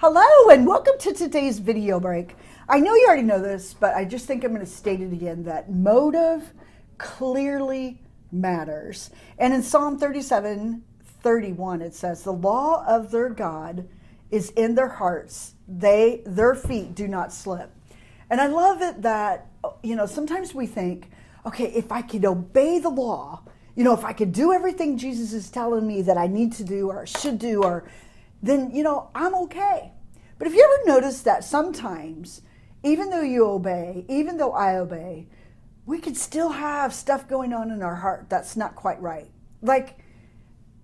Hello and welcome to today's video break. I know you already know this, but I just think I'm going to state it again that motive clearly matters. And in Psalm 37:31 it says, "The law of their God is in their hearts. Their feet do not slip." And I love it that, sometimes we think, okay, if I could obey the law, if I could do everything Jesus is telling me that I need to do or should do, then, I'm okay. But have you ever noticed that sometimes, even though you obey, even though I obey, we could still have stuff going on in our heart that's not quite right? Like,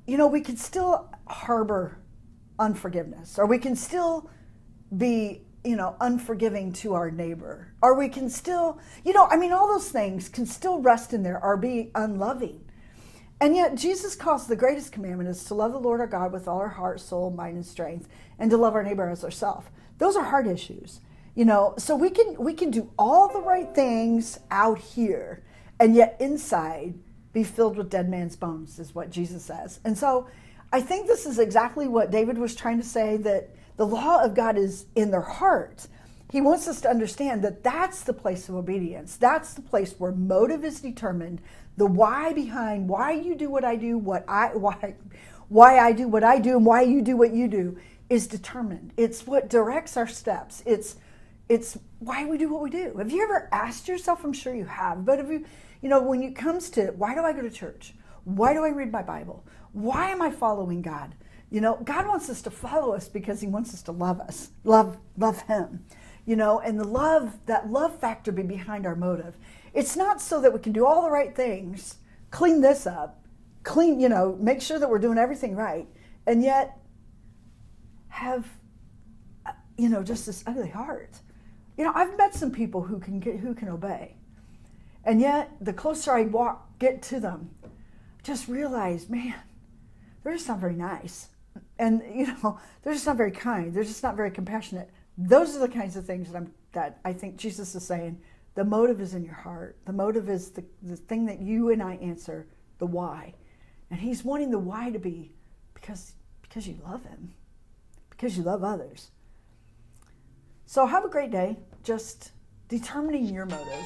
we could still harbor unforgiveness, or we can still be, unforgiving to our neighbor, or we can still, all those things can still rest in there or be unloving. And yet Jesus calls the greatest commandment is to love the Lord our God with all our heart, soul, mind, and strength, and to love our neighbor as ourselves. Those are heart issues, so we can do all the right things out here, and yet inside be filled with dead man's bones, is what Jesus says. And so I think this is exactly what David was trying to say, that the law of God is in their heart. He wants us to understand that that's the place of obedience. That's the place where motive is determined. The why behind why you do what I do, why I do what I do, and why you do what you do is determined. It's what directs our steps. It's why we do what we do. Have you ever asked yourself? I'm sure you have. But when it comes to why do I go to church? Why do I read my Bible? Why am I following God? God wants us to follow us because He wants us to love us, love Him. And that love factor be behind our motive. It's not so that we can do all the right things, clean this up, make sure that we're doing everything right, and yet have, just this ugly heart. I've met some people who can obey, and yet the closer I get to them, just realize, man, they're just not very nice, and they're just not very kind. They're just not very compassionate. Those are the kinds of things that I think Jesus is saying. The motive is in your heart. The motive is the thing that you and I answer, the why. And He's wanting the why to be because you love Him, because you love others. So have a great day, just determining your motive.